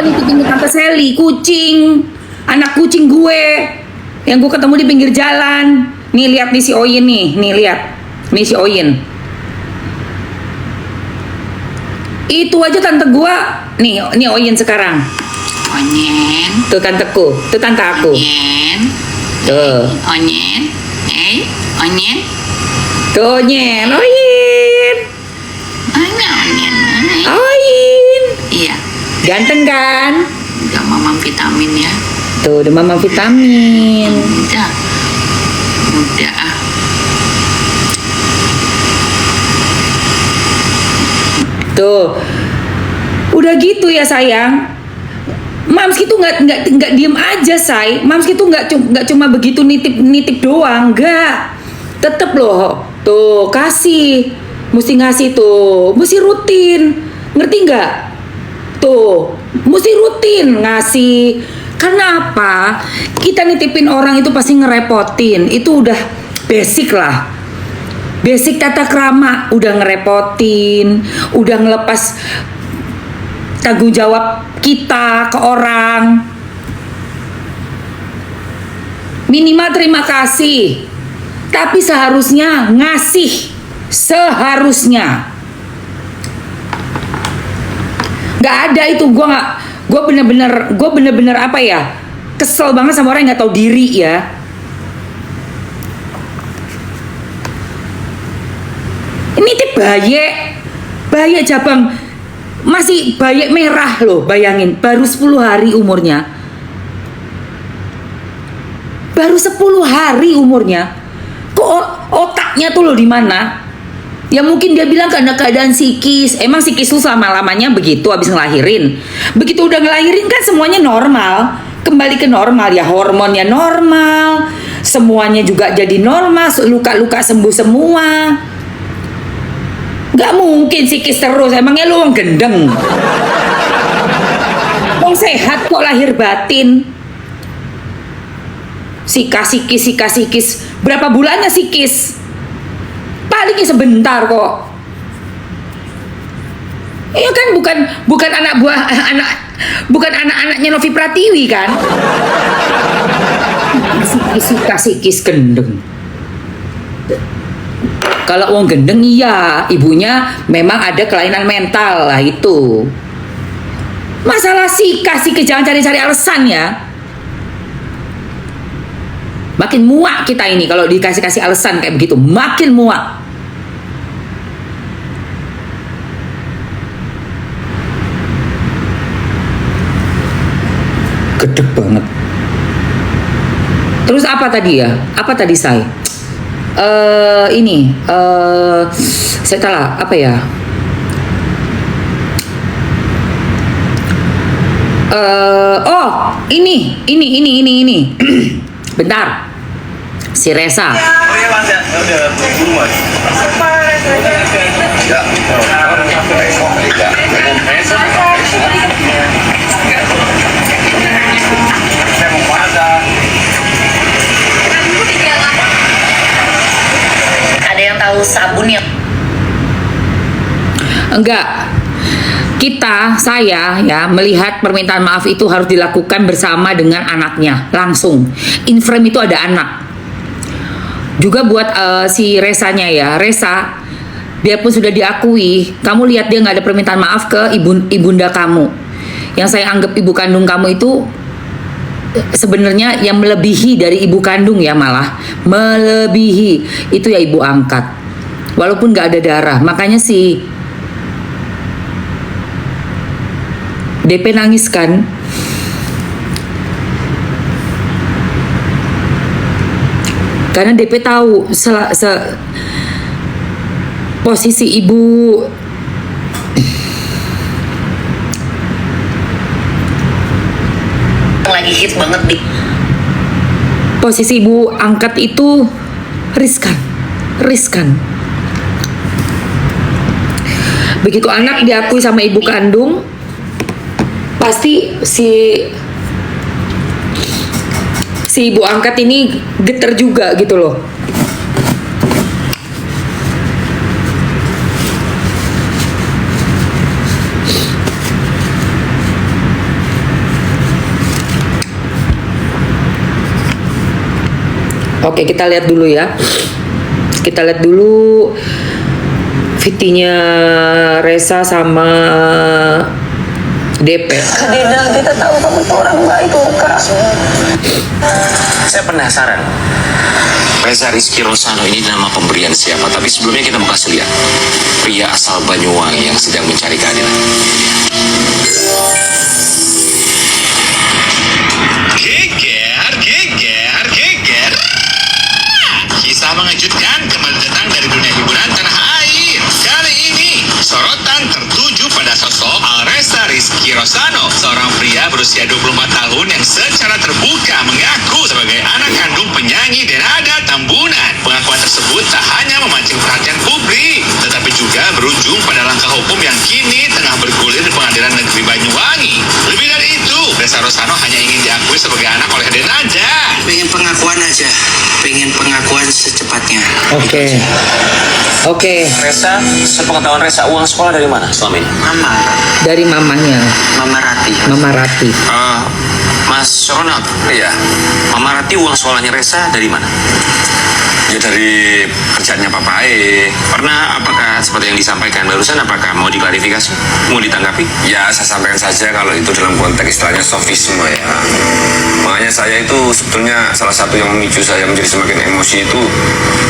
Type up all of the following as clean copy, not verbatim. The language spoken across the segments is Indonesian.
nitipin ke Tante Sally, kucing. Anak kucing gue. Yang gue ketemu di pinggir jalan. Nih lihat nih si Oyin nih. Nih lihat. Nih si Oyin. Itu aja tante gue. Nih Oyin sekarang. Onyen. Tuh tanteku. Tuh tante aku. Onyen. Tuh. Onyen. Onyen. Tuh Oyin. Oyin. Mana onyen? Oyin. Iya. Ganteng kan? Udah mamam vitamin ya. Tuh udah mama vitamin. Udah. Tuh. Udah gitu ya sayang. Mamski tuh nggak diem aja say. Mamski tuh nggak cuma begitu nitip doang, nggak. Tetep loh. Tuh kasih. Mesti ngasih tuh. Mesti rutin. Ngerti nggak? Tuh. Mesti rutin ngasih. Karena apa? Kita nitipin orang itu pasti ngerepotin. Itu udah basic lah. Basic tata krama. Udah ngerepotin. Udah ngelepas tanggung jawab kita ke orang. Minimal terima kasih. Tapi seharusnya ngasih. Seharusnya. Gak ada itu. Gue bener-bener apa ya, kesel banget sama orang yang gak tahu diri ya. Ini tip bayi Jabang, masih bayi merah loh, bayangin, baru 10 hari umurnya. Baru 10 hari umurnya. Kok otaknya tuh loh di mana? Ya mungkin dia bilang karena keadaan psikis. Emang psikis tuh selama-lamanya begitu habis ngelahirin. Begitu udah ngelahirin kan semuanya normal. Kembali ke normal ya, hormonnya normal. Semuanya juga jadi normal, luka-luka sembuh semua. Gak mungkin psikis terus, emangnya lu orang gendeng. Wong sehat kok lahir batin. Sikis. Berapa bulannya sikis? Palingnya sebentar kok. Iya kan bukan bukan anak-anaknya Novi Pratiwi kan? Sikis gendeng. Kalau uang gendeng iya, ibunya memang ada kelainan mental lah itu. Masalah sikis jangan cari-cari alasan ya. Makin muak kita ini kalau dikasih alasan kayak begitu, makin muak. Gedeg banget. Terus apa tadi ya? Apa tadi saya? Saya salah apa ya? Ini. Bentar. Si Resa. Oh iya mas ya, udah buru mas. Ada yang tahu sabun yang enggak. Saya ya melihat permintaan maaf itu harus dilakukan bersama dengan anaknya langsung. In frame itu ada anak. Juga buat si Resanya ya, Resa, biarpun sudah diakui, kamu lihat dia nggak ada permintaan maaf ke ibunda kamu. Yang saya anggap ibu kandung kamu itu sebenarnya yang melebihi dari ibu kandung ya, malah melebihi itu ya ibu angkat. Walaupun nggak ada darah, makanya si DP nangis kan? Karena DP tahu posisi ibu lagi hit banget di posisi ibu angkat itu riskan. Begitu anak diakui sama ibu kandung, pasti si ibu angkat ini geter juga gitu loh. Oke, kita lihat dulu ya. Kita lihat dulu VT-nya Resa sama DP. Dina, kita tahu kamu itu orang baik loh, Kak. Saya penasaran. Reza Rizky Rosano ini nama pemberian siapa? Tapi sebelumnya kita mau kasih lihat pria asal Banyuwangi yang sedang mencari keadilan. Geger, geger, geger. Kisah mengejutkan kembali datang dari dunia hiburan tanah air. Kali ini, sorotan tertuju pada sosok Alresa Rizky Rosano, seorang pria berusia 24 tahun yang secara terbuka mengaku sebagai anak kandung penyanyi Denada Tambunan. Pengakuan tersebut tak hanya memancing perhatian publik, tetapi juga berujung pada langkah hukum yang kini tengah bergulir di Pengadilan Negeri Banyuwangi. Lebih dari itu, Reza Rosano hanya ingin diakui sebagai anak oleh Denada. Pengen pengakuan aja, pengen pengakuan secepatnya. Oke. Reza, sepengetahuan Reza, uang sekolah dari mana selama ini? Dari mamanya, Mama Rati. Mama Rati. Mas Ronald, iya. Mama Rati uang sekolahnya Reza dari mana? Ya dari kerjaannya Papa E. Pernah apakah seperti yang disampaikan barusan, apakah mau diklarifikasi? Mau ditanggapi? Ya, saya sampaikan saja kalau itu dalam konteks istilahnya sofisme ya. Makanya saya itu sebetulnya salah satu yang memicu saya menjadi semakin emosi itu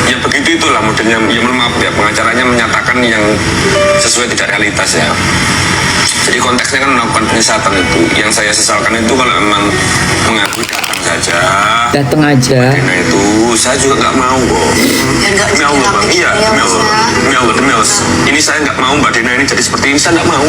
ya begitu itulah modelnya. Ya mohon maaf ya, pengacaranya menyatakan yang sesuai tidak realitas ya. Jadi konteksnya kan melakukan penyesatan itu. Yang saya sesalkan itu kalau memang mengakui datang saja. Datang aja. Nah itu saya juga nggak mau kok. Demi Allah Bang, iya demi Allah, demi Allah. Ini saya nggak mau Mbak Dena ini jadi seperti ini, saya nggak mau.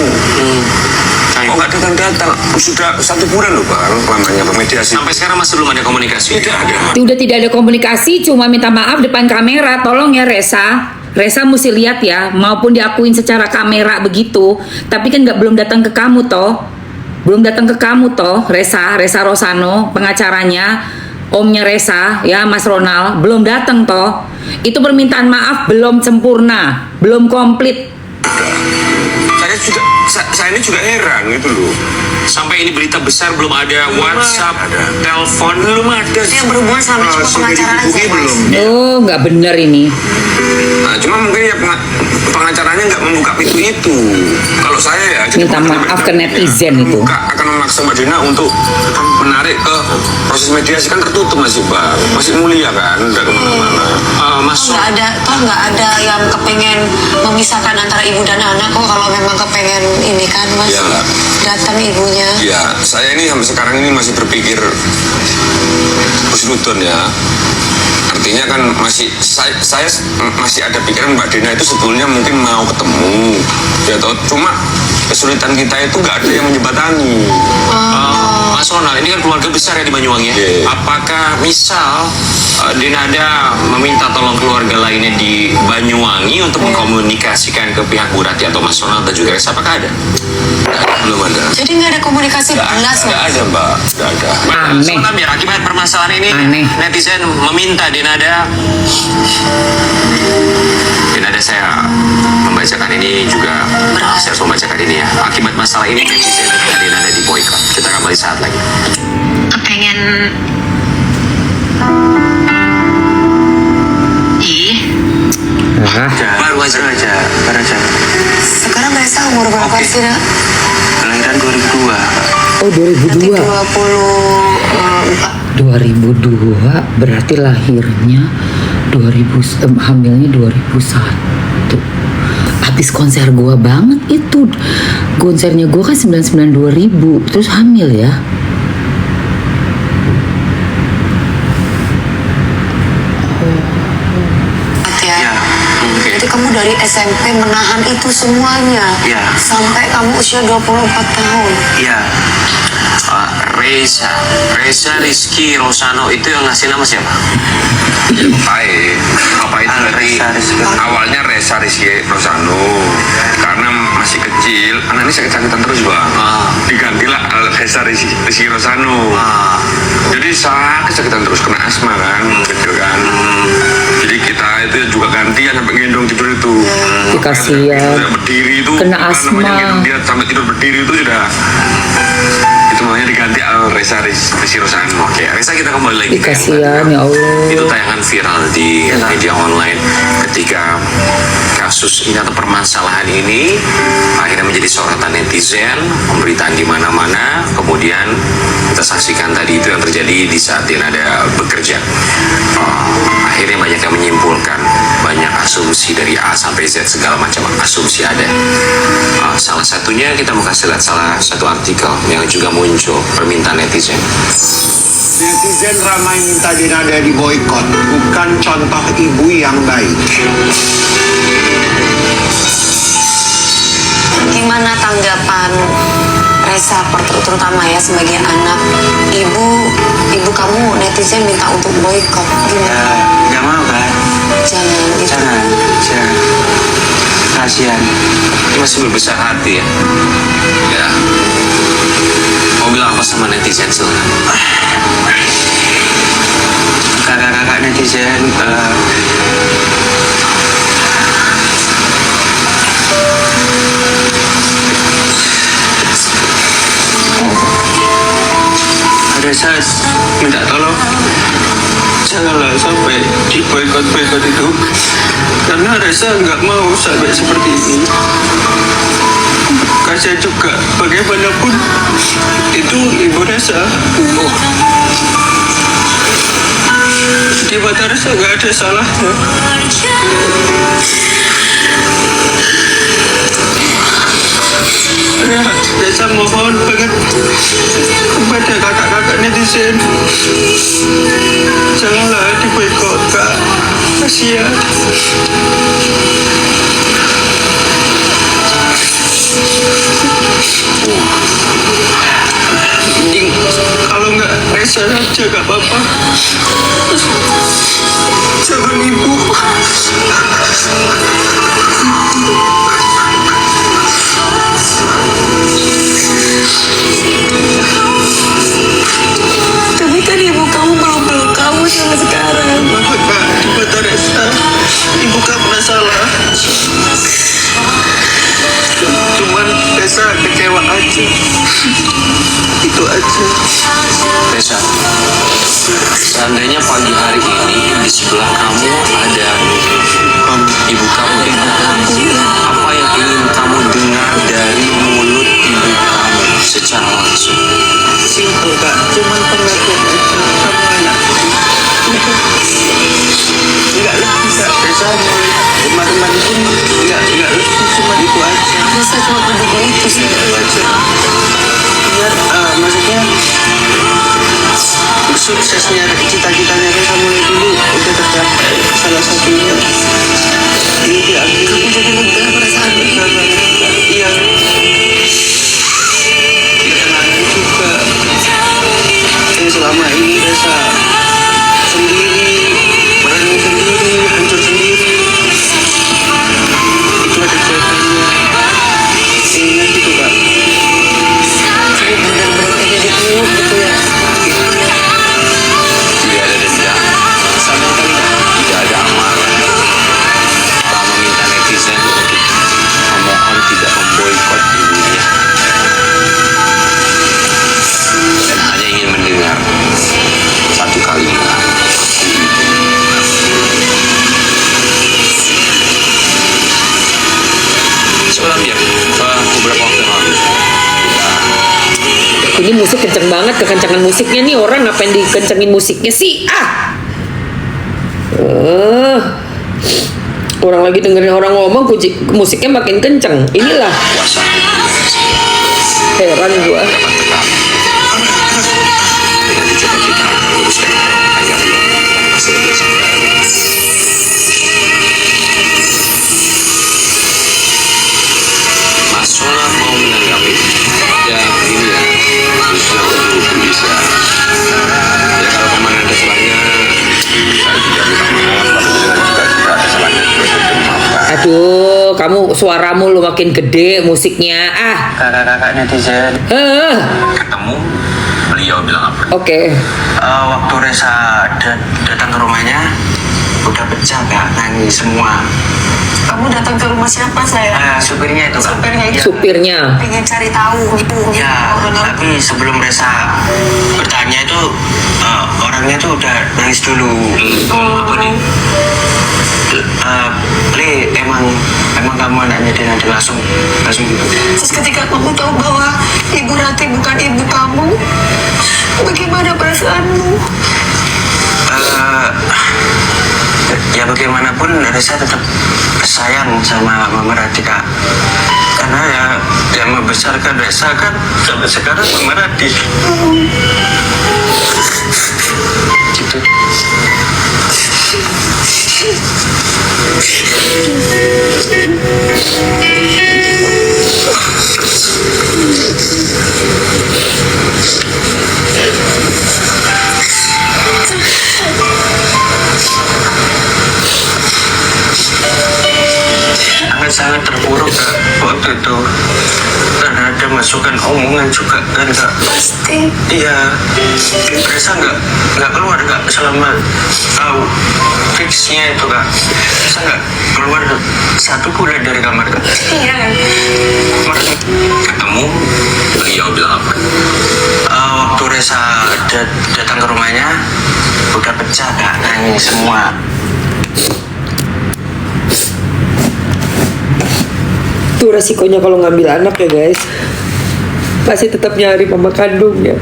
Oh nggak datang, sudah 1 bulan loh Bang, lamanya bermediasi. Sampai sekarang masih belum ada komunikasi? Tidak ada. Udah tidak ada komunikasi, cuma minta maaf depan kamera. Tolong ya Resa. Resa mesti lihat ya, maupun diakuin secara kamera begitu. Tapi kan belum datang ke kamu toh. Belum datang ke kamu toh, Resa Rosano, pengacaranya, omnya Resa, ya Mas Ronald, belum datang toh. Itu permintaan maaf belum sempurna, belum komplit. Saya ini juga heran gitu loh. Sampai ini berita besar belum ada WhatsApp, telepon, belum ada. Yang berhubungan sama cuma pengacara aja, Mas. belum. Oh, nggak bener ini. Nah, cuma mungkin ya pengacaranya nggak membuka pintu itu. Kalau saya ya jadi Minta maaf ke netizen itu. akan memaksa Mbak Dina untuk menarik ke proses mediasi, kan tertutup masih Bang, masih mulia kan, udah kemana-mana. Mas Nggak ada yang kepengen memisahkan antara ibu dan anak kok. Kalau memang kepengen ini kan, Mas, Iyalah. datang ibunya. Ya, saya ini sampai sekarang ini masih berpikir husnudon ya. Artinya kan saya masih ada pikiran Mbak Dina itu sebetulnya mungkin mau ketemu. Ya toh, cuma kesulitan kita itu nggak ada yang menjembatani. Mas Ronald, ini kan keluarga besar ya di Banyuwangi ya. Iya. Apakah misal Denada meminta tolong keluarga lainnya di Banyuwangi untuk mengkomunikasikan ke pihak Bu Rati atau Mas Ronald dan juga Reza, apakah ada? Belum ada. Jadi nggak ada komunikasi jelas, Nggak Mas. ada Mbak, nggak ada. Aneh. Soalnya biar akibat permasalahan ini Aneh. netizen meminta Denada saya membacakan ini juga, saya harus membacakan ini ya. Akibat masalah ini netizen meminta Denada di boykot. Kita kembali saat lagi. Kepengen Baru aja. sekarang Reza umur berapa sih, Nak? Kelahiran 2002. Oh, 2002. 24. 2002 berarti lahirnya 2000, hamilnya 2001. Habis konser gua banget itu. Konsernya gua kan 99 2000, terus hamil ya. Ya, Jadi kamu dari SMP menahan itu semuanya. Ya. Sampai kamu usia 24 tahun. ya. Reza Rizky Rosano itu yang ngasih nama siapa? Papa itu dari Reza Rizky. awalnya Reza Rizky Rosano, karena masih kecil, anak ini sakit-sakitan terus Bang. Digantilah Reza Rizky Rosano. Jadi sakit-sakitan terus, kena asma kan, kecil kan. Jadi kita itu juga gantian sampai gendong tidur itu. Kasihan. Sudah berdiri itu, Kena apa namanya, asma. gendong dia sampai tidur berdiri itu sudah. Itu makanya diganti Al Resa Rizky Rosano. Oke, Resa, kita kembali lagi Ih, kasihan, ya Allah. Itu tayangan viral di media online ketika kasus ini atau permasalahan ini akhirnya menjadi sorotan netizen, pemberitaan di mana-mana. Kemudian kita saksikan tadi itu yang terjadi di saat dia ada bekerja. Akhirnya banyak yang menyimpulkan, banyak asumsi dari A sampai Z, segala macam asumsi ada. Salah satunya kita mau kasih lihat salah satu artikel yang juga muncul permintaan netizen. Netizen ramai minta Dinada diboykot, bukan contoh ibu yang baik. Gimana tanggapan Resa, terutama ya sebagai anak ibu kamu, netizen minta untuk boykot, gimana? Gak mau kan? Jangan gitu. Jangan. Kasihan. Dia masih berbesar hati ya. Ya. Mau bilang apa sama netizen sekarang? Kakak-kakak netizen, Resa minta tolong janganlah sampai di boykot itu, karena Resa nggak mau sampai seperti ini. Kasihan juga, bagaimanapun itu ibu Resa. Di mata Resa nggak ada salahnya. Ya, Resa mohon banget kepada kakak-kakak netizen, janganlah diboykot, Kak. Kasihan. Mending kalau nggak Resa aja gak apa-apa. Jangan ibu. Tapi kan ibu kamu belum peluk kamu sampai sekarang. Kak, di mata Resa, ibu gak pernah salah. Cuman Resa kecewa aja. Itu aja. Resa, seandainya pagi hari ini di sebelah kamu ada ibu kamu, apa yang ingin kamu dengar dari mulut ibu kamu secara langsung? Simpel, Kak. Cuman pengakuan aja. Kamu anakku. Enggak lebih, Kak. Resa mulai kemarin pun enggak lebih. Cuma itu aja. Resa cuma berdua itu sih. Itu aja. Biar maksudnya suksesnya cita-citanya Resa mulai dulu udah tercapai. Salah satunya ini diambil. Kamu jadi lega perasaan ini. Iya. Tidak lagi juga. Selama ini Resa sendiri, merenung sendiri, hancur sendiri. Itu ada jawabannya. Ingat itu, Kak. Kamu benar-benar pengen dipeluk gitu ya. Tidak ada dendam, sama sekali tidak ada amarah. Malah meminta netizen untuk memohon tidak memboikot ibunya dan hanya ingin mendengar satu kalimat. Sebenarnya beberapa waktu yang lalu Ini musik kenceng banget, kekencangan musiknya nih, orang ngapain dikencengin musiknya sih? Orang lagi dengerin orang ngomong, musiknya makin kenceng. Inilah kuasa heran gua. dapat tetap dengan dicoba kita luruskan agar lo masih bisa. Mas Sona mau menanggapi ya ini ya, khususnya untuk bisa ya kalau memang ada salahnya saya juga minta maaf, kalau juga ada salahnya juga maaf. Aduh, kamu suaramu lu makin gede musiknya. Kakak-kakak netizen, Ketemu beliau bilang apa? Oke. waktu Resa datang ke rumahnya, udah pecah Kak, nangis semua. Kamu datang ke rumah siapa saya? Supirnya itu Kak. Supirnya itu. Supirnya. Pengen cari tahu gitu. Ya, tapi sebelum Resa bertanya itu orangnya tuh udah nangis dulu. Apa nih? Le, emang kamu anaknya Denada langsung gitu. Terus ketika kamu tahu bahwa Ibu Rati bukan ibu kamu, bagaimana perasaanmu? Ya bagaimanapun Resa tetap sayang sama Mama Rati Kak. Karena ya yang membesarkan Resa kan sampai sekarang Mama Rati. Gitu. Sangat terpuruk Kak waktu itu, karena ada masukan omongan juga kan Kak. Pasti. Iya, Resa nggak keluar Kak selama tahu fixnya itu Kak. Resa nggak keluar 1 bulan dari kamar Kak. Iya. Ketemu, beliau bilang apa? Waktu Resa datang ke rumahnya udah pecah Kak, nangis semua. Itu resikonya kalau ngambil anak ya guys, pasti tetap nyari mama kandungnya.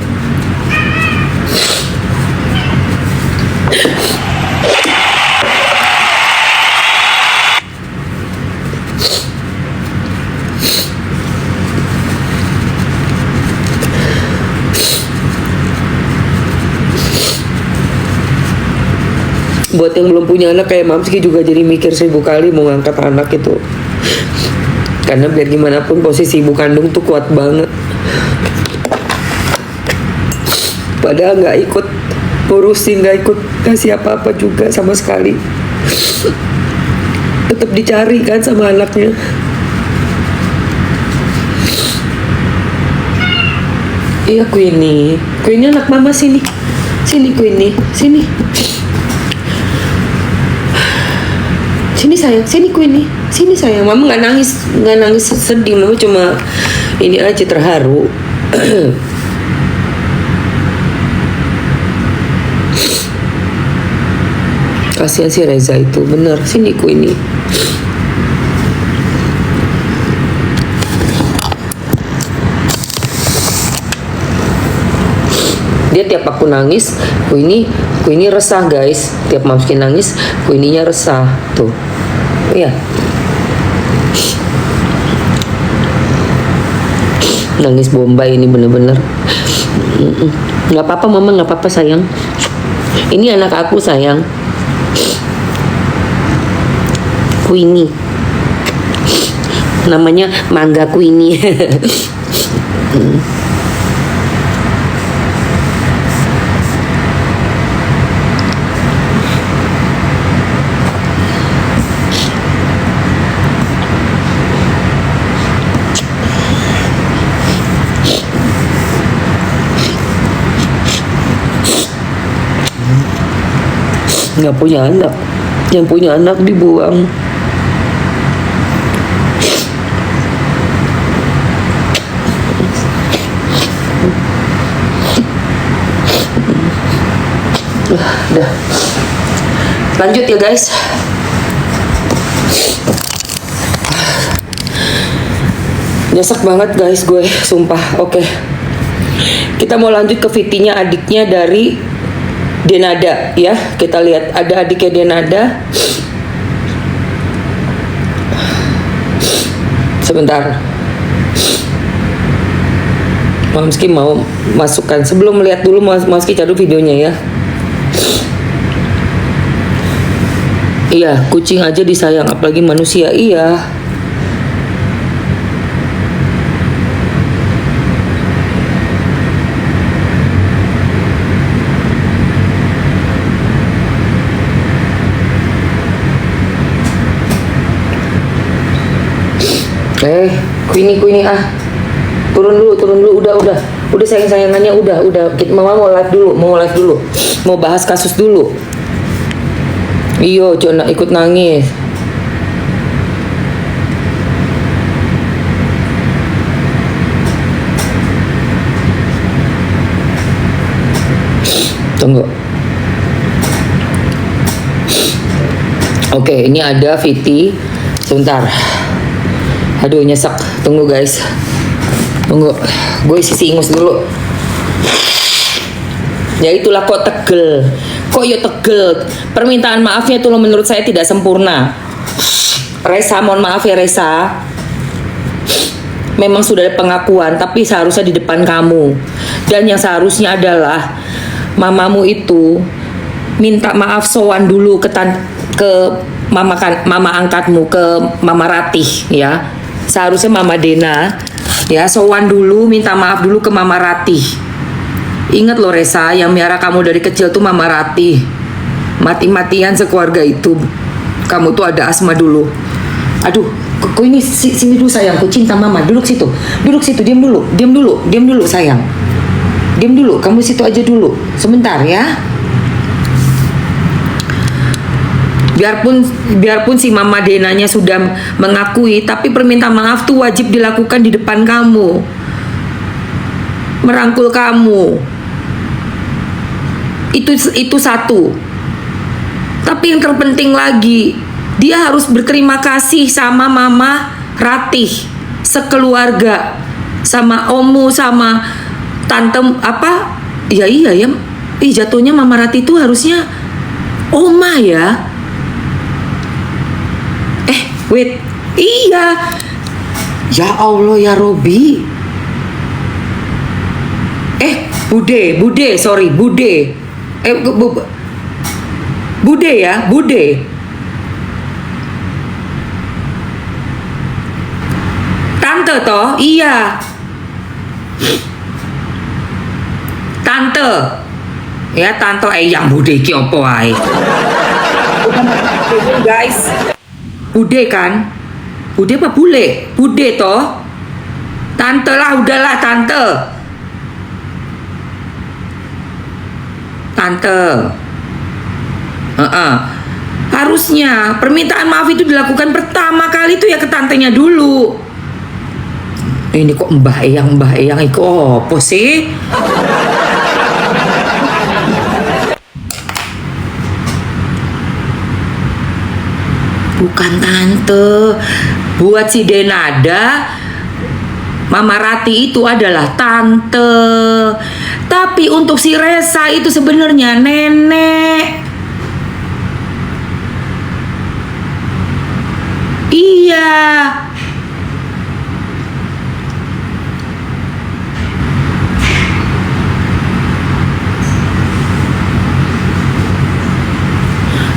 Buat yang belum punya anak kayak Mamski juga jadi mikir 1000 kali mau ngangkat anak itu. Karena biar gimana pun posisi ibu kandung tuh kuat banget. Padahal nggak ikut ngurusin, nggak ikut kasih apa-apa juga sama sekali. Tetap dicari kan sama anaknya. Iya Queenie anak mama sini Queenie, sini sayang, sini Queenie, sini sayang. Mama nggak nangis sedih, mama cuma ini aja terharu. Kasihan si Reza itu, bener. Sini Queenie. Dia tiap aku nangis, Queenie resah guys. Tiap Mamski nangis, Queenie-nya resah tuh. Iya. Nangis Bombay ini bener-bener. Nggak apa-apa mama, nggak apa-apa sayang. Ini anak aku sayang. Queenie. Namanya Mangga Queenie. Nggak punya anak, yang punya anak dibuang. Udah lanjut ya guys. Nyesek banget guys gue, sumpah. Oke, kita mau lanjut ke VT-nya adiknya dari Denada ya. Kita lihat ada adiknya Denada. Sebentar, Mamski mau masukkan. Sebelum melihat dulu, Mamski cari videonya ya. Iya, kucing aja disayang, apalagi manusia. Iya. Queenie turun dulu, udah sayang-sayangannya, udah mama mau live dulu, mau bahas kasus dulu. Iyo, jangan ikut nangis. Tunggu. Oke, ini ada Viti. Sebentar. Aduh, nyesek. Tunggu guys. Tunggu. Gue isi ingus dulu. Ya itulah kok tegel. Kok ya tegel. Permintaan maafnya itu loh menurut saya tidak sempurna. Resa, mohon maaf ya Resa. Memang sudah ada pengakuan, tapi seharusnya di depan kamu. Dan yang seharusnya adalah mamamu itu minta maaf sowan dulu ke mama angkatmu, ke Mama Ratih ya. Seharusnya Mama Dena ya sowan dulu, minta maaf dulu ke Mama Ratih. Ingat loh Resa, yang miara kamu dari kecil tuh Mama Ratih. Mati-matian sekeluarga itu. Kamu tuh ada asma dulu. Aduh, kok ini sini dulu sayangku, cinta mama. Duduk situ, diam dulu sayang. Diam dulu, kamu situ aja dulu. Sebentar ya. Biarpun si Mama Denanya sudah mengakui, tapi permintaan maaf tuh wajib dilakukan di depan kamu. Merangkul kamu. Itu satu. Tapi yang terpenting lagi, dia harus berterima kasih sama Mama Ratih sekeluarga, sama Omu, sama tante apa? Ya iya ya. Jatuhnya Mama Ratih itu harusnya Oma ya. Wait. Iya. Ya Allah ya Robi. Bude. Bude ya, Bude. Tante toh? Iya. Tante. Ya, tante yang Bude ki opo ae. Guys. Bude kan? Bude apa bule? Bude toh? Tante lah, udahlah tante. Harusnya permintaan maaf itu dilakukan pertama kali itu ya ke tantenya dulu. Ini kok Mbah Eyang itu apa sih? Bukan tante. Buat si Denada, Mama Rati itu adalah tante. Tapi untuk si Resa itu sebenarnya nenek. Iya.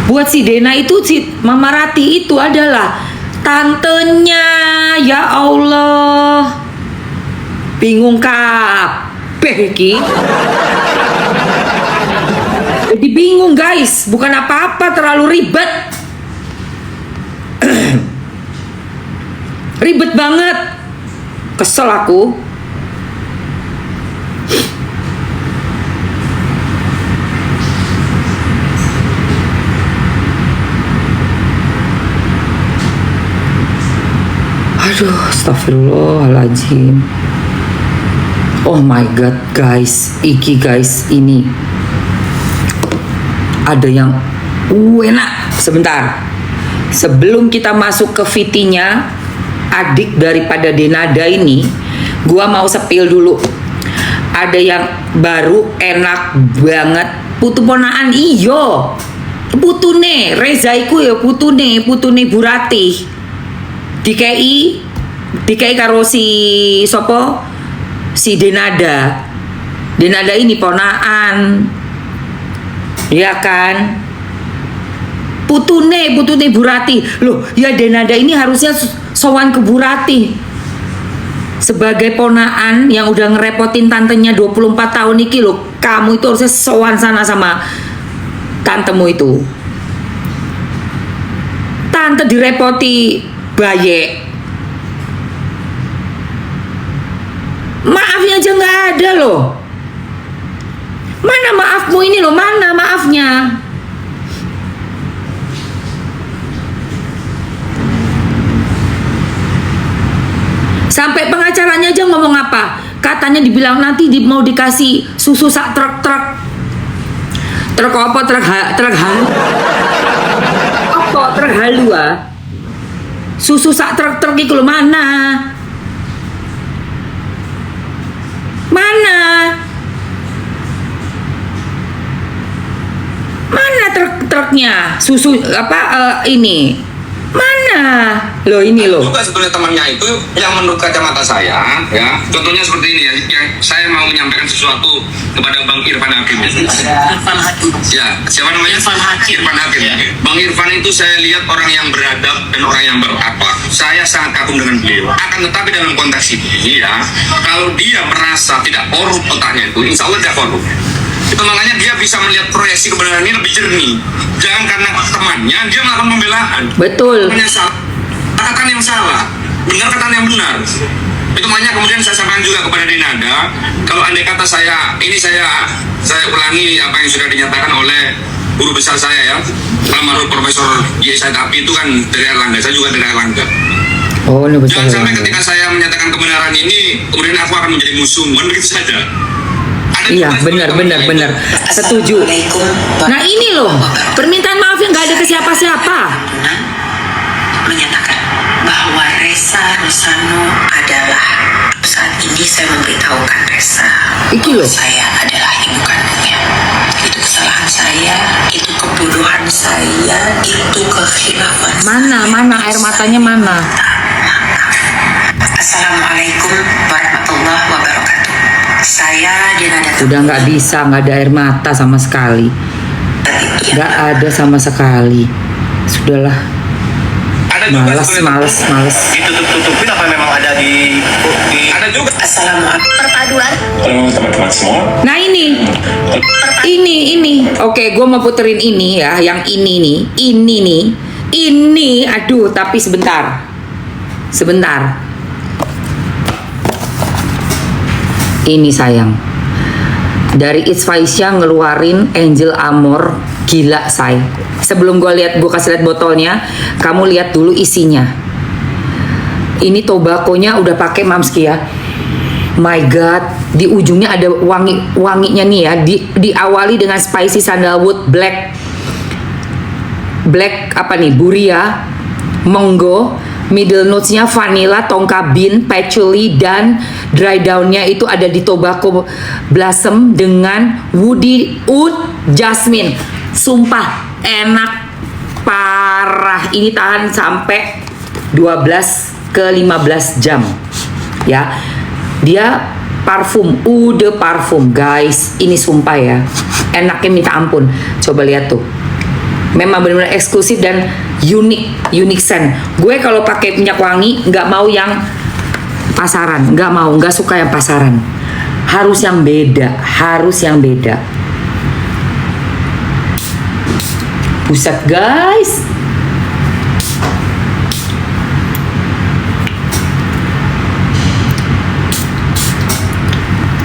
Buat si Dena itu, si Mama Rati itu adalah tantenya. Ya Allah. Bingung kabeh iki. Jadi bingung guys, bukan apa-apa, terlalu ribet. Ribet banget. Kesel aku. Aduh, astagfirullahaladzim. Oh my god guys, ini ada yang enak. Sebentar, sebelum kita masuk ke Vitinya, adik daripada Denada ini, gua mau sepil dulu. Ada yang baru enak banget, putu ponaan iyo. Putune Reza iku ya, putune Burati. DKI karo si sopo? Si Denada. Denada ini ponaan. Ya kan? Putune Burati. Loh, ya Denada ini harusnya sowan ke Burati. Sebagai ponaan yang udah ngerepotin tantenya 24 tahun iki loh. Kamu itu harusnya sowan sana sama tantemu itu. Tante direpoti bayek. Maafnya aja nggak ada loh. Mana maafmu ini loh, mana maafnya? Sampai pengacaranya aja ngomong apa? Katanya dibilang nanti mau dikasih susu sak truk apa truk halu ah. Susu sak truk iku lho mana? Mana truknya? Susu apa ini? Mana? Loh ini loh. Juga sebetulnya temannya itu yang menurut kacamata saya, ya. Contohnya seperti ini ya, yang saya mau menyampaikan sesuatu kepada Bang Irfan Hakim. Irfan Hakim. Ya, siapa namanya? Irfan Hakim. Irfan Hakim. Bang Irfan itu saya lihat orang yang beradab dan orang yang berakhlak. Saya sangat kagum dengan beliau. Akan tetapi dalam konteks ini ya, kalau dia merasa tidak korup otaknya itu, insya Allah tidak korup. Itu makanya dia bisa melihat proyeksi kebenaran ini lebih jernih. Jangan karena temannya dia melakukan pembelaan. Betul. Yang salah, katakan yang salah, benar katakan yang benar. Itu makanya kemudian saya sampaikan juga kepada Dinada, kalau andai kata saya ulangi apa yang sudah dinyatakan oleh guru besar saya ya, almarhum Profesor Y. Said Api itu kan dari Erlangga, saya juga dari Erlangga. Oh, ini besar. Jangan sampai ketika saya menyatakan kebenaran ini, kemudian aku akan menjadi musuh, bukan begitu saja. Iya, benar. Setuju. Nah ini loh, permintaan maaf yang nggak ada ke siapa-siapa. Menyatakan bahwa Resa Rosano adalah, saat ini saya memberitahukan Resa Iki loh. saya adalah ibu kandungnya. Itu kesalahan saya, itu kebodohan saya, itu kekhilafan. Mana air matanya mana? Assalamualaikum warahmatullahi wabarakatuh. Saya Dinada. Udah nggak bisa, nggak ada air mata sama sekali. Nggak ada sama sekali. Sudahlah. Ada juga Males. ditutup-tutupin apa memang ada di Ada juga. Assalamualaikum. Perpaduan. teman-teman semua. Nah ini. Oke, gue mau puterin ini ya, yang ini nih. Ini, aduh, tapi sebentar. Ini sayang. Dari It's Faisya ngeluarin Angel Amor, gila say. Sebelum gue kasih lihat botolnya, kamu lihat dulu isinya. Ini tobakonya udah pakai Mamski ya. My God, di ujungnya ada wanginya nih ya. Diawali dengan spicy sandalwood, black apa nih, buria, monggo. Middle notes-nya vanilla, tonka bean, patchouli, dan dry down-nya itu ada di tobacco blossom dengan woody oud jasmine. Sumpah enak parah. Ini tahan sampai 12 ke 15 jam. Ya. Dia parfum, eau parfum, guys. Ini sumpah ya. Enaknya minta ampun. Coba lihat tuh. Memang benar-benar eksklusif dan unik scent. Gue kalau pakai minyak wangi nggak mau yang pasaran, nggak suka yang pasaran. Harus yang beda. Buset guys.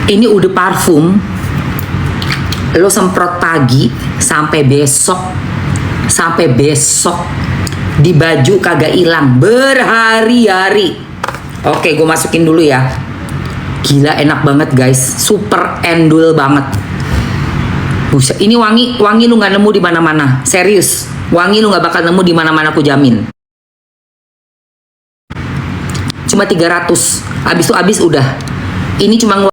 Ini udah parfum. Lo semprot pagi sampai besok di baju kagak hilang berhari-hari. Oke, gue masukin dulu ya. Gila enak banget guys, super endul banget. Buset, ini wangi lu nggak nemu di mana-mana. Serius, wangi lu nggak bakal nemu di mana-mana, aku jamin. Cuma 300, habis udah. Ini cuma